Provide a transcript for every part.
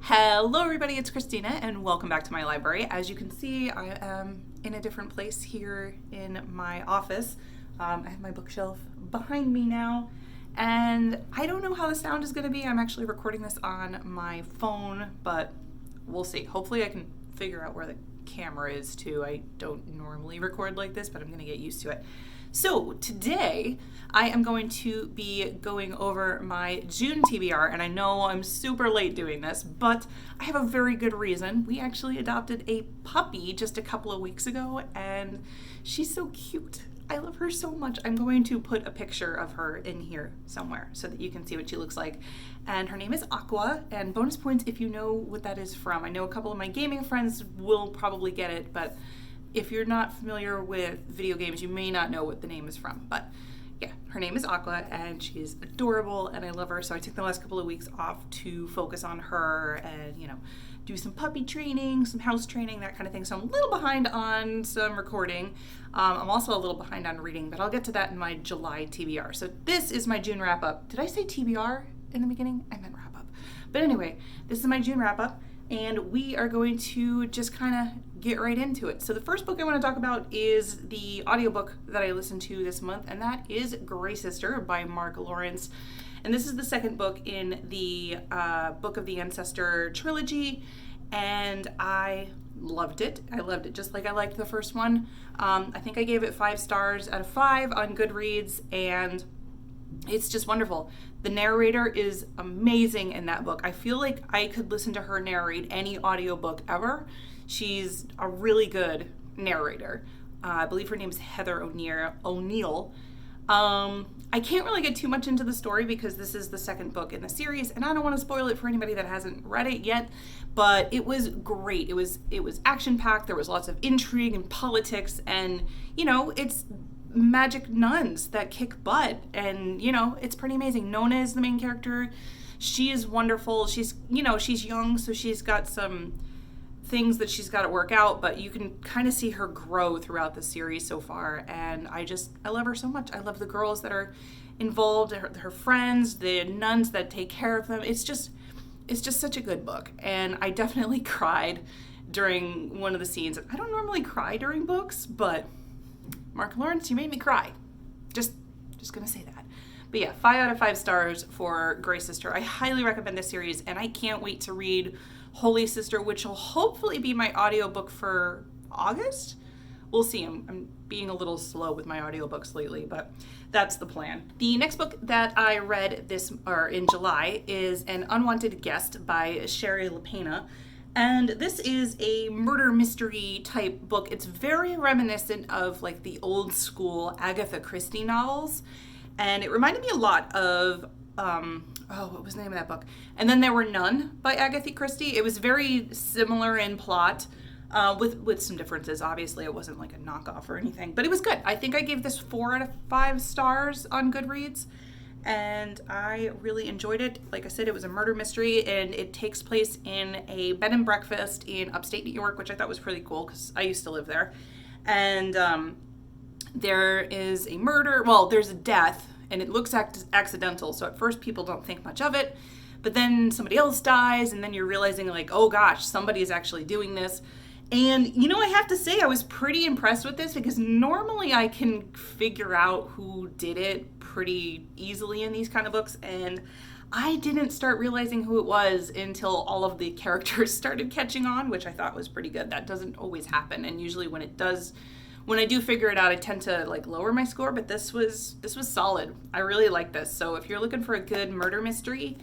Hello everybody, it's Christina and welcome back to my library. As you can see, I am in a different place here in my office. I have my bookshelf behind me now, and I don't know how the sound is going to be. I'm actually recording this on my phone, but we'll see. Hopefully I can figure out where the camera is too. I don't normally record like this, but I'm going to get used to it. So today I am going to be going over my June TBR, and I know I'm super late doing this, but I have a very good reason. We actually adopted a puppy just a couple of weeks ago, and she's so cute. I love her so much. I'm going to put a picture of her in here somewhere so that you can see what she looks like. And her name is Aqua, and bonus points if you know what that is from. I know a couple of my gaming friends will probably get it, but if you're not familiar with video games, you may not know what the name is from. But yeah, her name is Aqua, and she's adorable, and I love her. So I took the last couple of weeks off to focus on her and, do some puppy training, some house training, that kind of thing. So I'm a little behind on some recording. I'm also a little behind on reading, but I'll get to that in my July TBR. So this is my June wrap-up. Did I say TBR in the beginning? I meant wrap-up. But anyway, this is my June wrap-up, and we are going to just kind of get right into it. So the first book I want to talk about is the audiobook that I listened to this month, and that is Grey Sister by Mark Lawrence. And this is the second book in the Book of the Ancestor trilogy, and I loved it. I loved it just like I liked the first one. I think I gave it 5 stars out of 5 on Goodreads, and it's just wonderful. The narrator is amazing in that book. I feel like I could listen to her narrate any audiobook ever. She's a really good narrator. I believe her name is Heather O'Neill. I can't really get too much into the story because this is the second book in the series, and I don't want to spoil it for anybody that hasn't read it yet, but it was great. It was action-packed. There was lots of intrigue and politics, and, it's magic nuns that kick butt, and, it's pretty amazing. Nona is the main character. She is wonderful. She's young, so she's got some things that she's got to work out, but you can kind of see her grow throughout the series so far, and I love her so much. I love the girls that are involved, her friends, the nuns that take care of them. It's just such a good book, and I definitely cried during one of the scenes. I don't normally cry during books, but Mark Lawrence, you made me cry. Just gonna say that. But yeah, 5 out of 5 stars for Grey Sister. I highly recommend this series, and I can't wait to read Holy Sister, which will hopefully be my audiobook for August. We'll see. I'm being a little slow with my audiobooks lately, but that's the plan. The next book that I read in July is An Unwanted Guest by Sherry LaPena. And this is a murder mystery type book. It's very reminiscent of like the old school Agatha Christie novels. And it reminded me a lot of what was the name of that book? And Then There Were None by Agatha Christie. It was very similar in plot, with some differences. Obviously, it wasn't like a knockoff or anything, but it was good. I think I gave this 4 out of 5 stars on Goodreads, and I really enjoyed it. Like I said, it was a murder mystery, and it takes place in a bed and breakfast in upstate New York, which I thought was pretty cool because I used to live there. And there is a murder. Well, there's a death, and it looks accidental, so at first people don't think much of it, but then somebody else dies, and then you're realizing like, oh gosh, somebody is actually doing this. And I have to say I was pretty impressed with this because normally I can figure out who did it pretty easily in these kind of books, and I didn't start realizing who it was until all of the characters started catching on, which I thought was pretty good. That doesn't always happen, and usually when it does, when I do figure it out, I tend to like lower my score, but this was solid. I really like this. So if you're looking for a good murder mystery,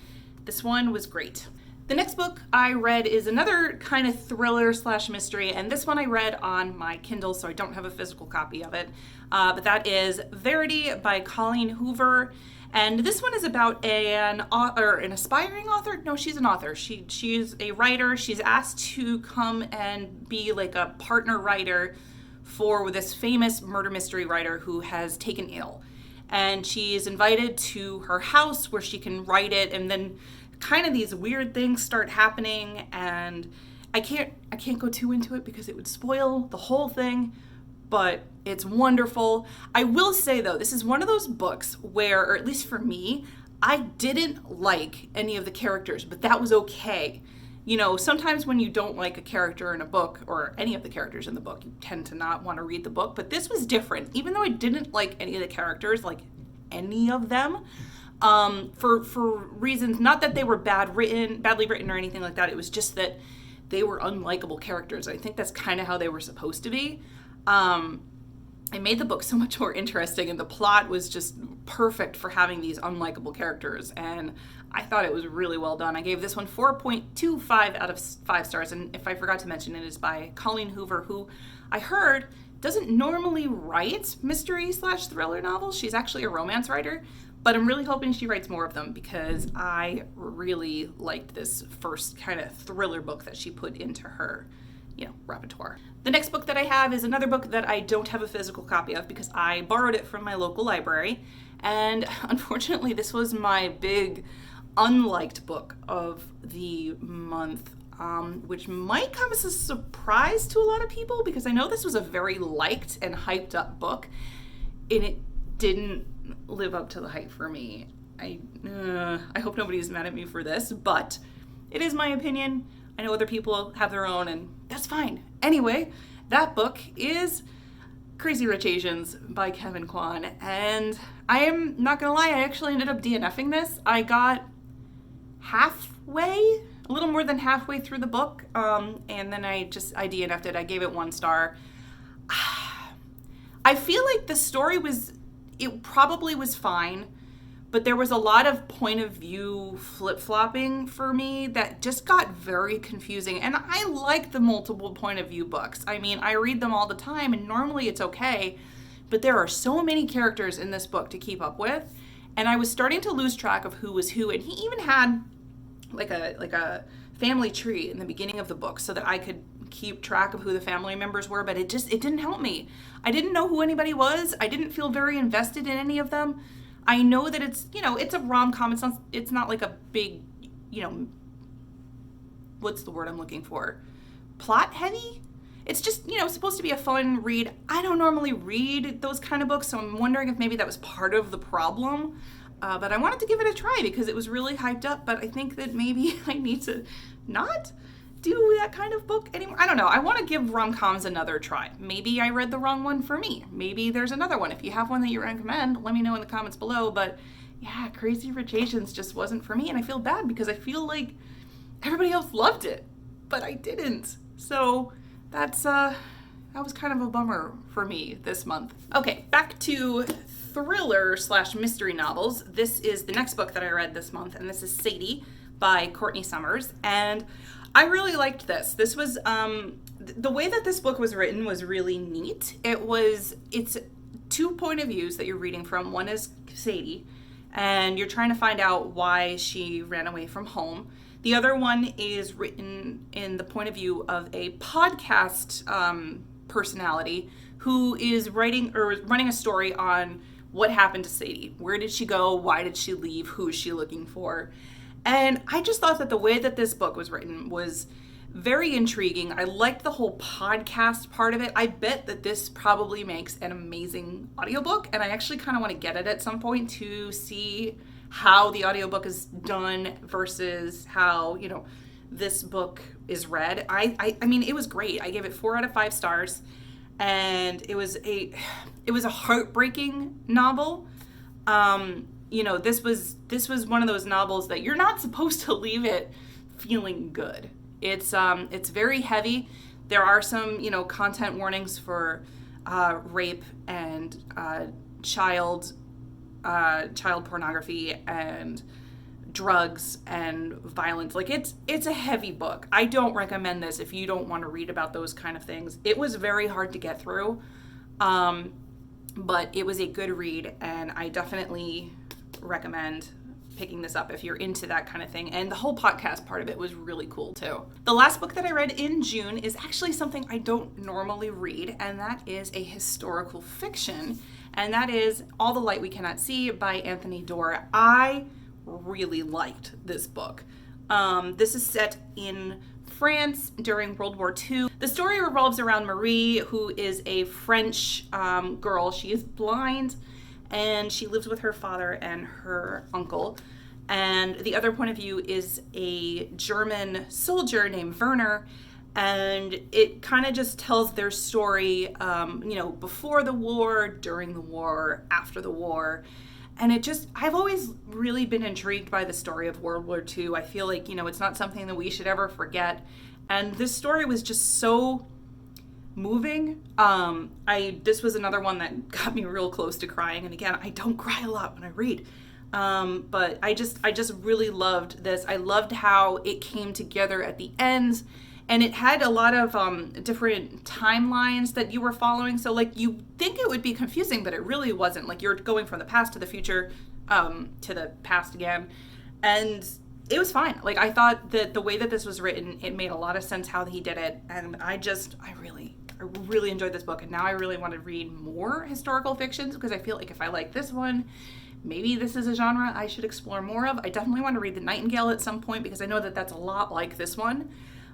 this one was great. The next book I read is another kind of thriller / mystery, and this one I read on my Kindle, so I don't have a physical copy of it. But that is Verity by Colleen Hoover. And this one is about an aspiring author. No, she's an author. She's a writer. She's asked to come and be like a partner writer for this famous murder mystery writer who has taken ill. And she is invited to her house where she can write it, and then kind of these weird things start happening, and I can't go too into it because it would spoil the whole thing, but it's wonderful. I will say though, this is one of those books where, or at least for me, I didn't like any of the characters, but that was okay. you know, sometimes when you don't like a character in a book or any of the characters in the book, you tend to not want to read the book. But this was different. Even though I didn't like any of the characters, like any of them, for reasons, not that they were badly written or anything like that. It was just that they were unlikable characters. I think that's kind of how they were supposed to be. It made the book so much more interesting, and the plot was just perfect for having these unlikable characters, and I thought it was really well done. I gave this one 4.25 out of 5 stars, and if I forgot to mention, it is by Colleen Hoover, who I heard doesn't normally write mystery/thriller novels. She's actually a romance writer, but I'm really hoping she writes more of them because I really liked this first kind of thriller book that she put into her, you know, repertoire. The next book that I have is another book that I don't have a physical copy of because I borrowed it from my local library. And unfortunately, this was my big unliked book of the month, which might come as a surprise to a lot of people because I know this was a very liked and hyped up book, and it didn't live up to the hype for me. I hope nobody's mad at me for this, but it is my opinion. I know other people have their own, and that's fine. Anyway, that book is Crazy Rich Asians by Kevin Kwan, and I am not gonna lie, I actually ended up DNFing this. I got halfway, a little more than halfway through the book, and then I DNF'd it. I gave it 1 star. I feel like the story it probably was fine, but there was a lot of point of view flip-flopping for me that just got very confusing. And I like the multiple point of view books. I mean, I read them all the time and normally it's okay, but there are so many characters in this book to keep up with. And I was starting to lose track of who was who. And he even had like a family tree in the beginning of the book so that I could keep track of who the family members were, but it didn't help me. I didn't know who anybody was. I didn't feel very invested in any of them. I know that it's, you know, it's a rom-com. It's not like a big, you know, what's the word I'm looking for? Plot heavy? It's just, you know, supposed to be a fun read. I don't normally read those kind of books, so I'm wondering if maybe that was part of the problem. But I wanted to give it a try because it was really hyped up, but I think that maybe I need to not do that kind of book anymore. I don't know. I want to give rom-coms another try. Maybe I read the wrong one for me. Maybe there's another one. If you have one that you recommend, let me know in the comments below. But yeah, Crazy Rich Asians just wasn't for me, and I feel bad because I feel like everybody else loved it, but I didn't. So that was kind of a bummer for me this month. Okay, back to thriller/mystery novels. This is the next book that I read this month, and this is Sadie by Courtney Summers, and I really liked this. This was, the way that this book was written was really neat. It's 2 point of views that you're reading from. One is Sadie, and you're trying to find out why she ran away from home. The other one is written in the point of view of a podcast personality who is writing or running a story on what happened to Sadie. Where did she go? Why did she leave? Who is she looking for? And I just thought that the way that this book was written was very intriguing. I liked the whole podcast part of it. I bet that this probably makes an amazing audiobook, and I actually kind of want to get it at some point to see how the audiobook is done versus how, you know, this book is read. I mean, it was great. I gave it 4 out of 5 stars, and it was a heartbreaking novel. You know, this was one of those novels that you're not supposed to leave it feeling good. It's very heavy. There are some, you know, content warnings for rape and child pornography and drugs and violence. Like it's a heavy book. I don't recommend this if you don't want to read about those kind of things. It was very hard to get through, but it was a good read, and I definitely recommend picking this up if you're into that kind of thing. And the whole podcast part of it was really cool too. The last book that I read in June is actually something I don't normally read, and that is a historical fiction, and that is All the Light We Cannot See by Anthony Doerr. I really liked this book. This is set in France during World War II. The story revolves around Marie, who is a French girl. She is blind, and she lives with her father and her uncle. and the other point of view is a German soldier named Werner, and it kind of just tells their story, before the war, during the war, after the war. And I've always really been intrigued by the story of World War II. I feel like, it's not something that we should ever forget. And this story was just so moving. This was another one that got me real close to crying. And again, I don't cry a lot when I read. But I just really loved this. I loved how it came together at the end. And it had a lot of different timelines that you were following. So like you think it would be confusing, but it really wasn't. Like you're going from the past to the future, to the past again. And it was fine. Like I thought that the way that this was written, it made a lot of sense how he did it. And I really enjoyed this book. And now I really want to read more historical fictions, because I feel like if I like this one, maybe this is a genre I should explore more of. I definitely want to read The Nightingale at some point, because I know that that's a lot like this one.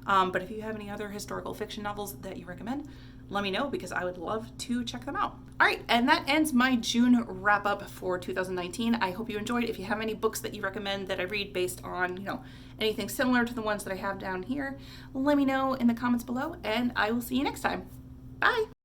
But if you have any other historical fiction novels that you recommend, let me know, because I would love to check them out. All right, and that ends my June wrap up for 2019. I hope you enjoyed. If you have any books that you recommend that I read based on, anything similar to the ones that I have down here, let me know in the comments below, and I will see you next time. Bye.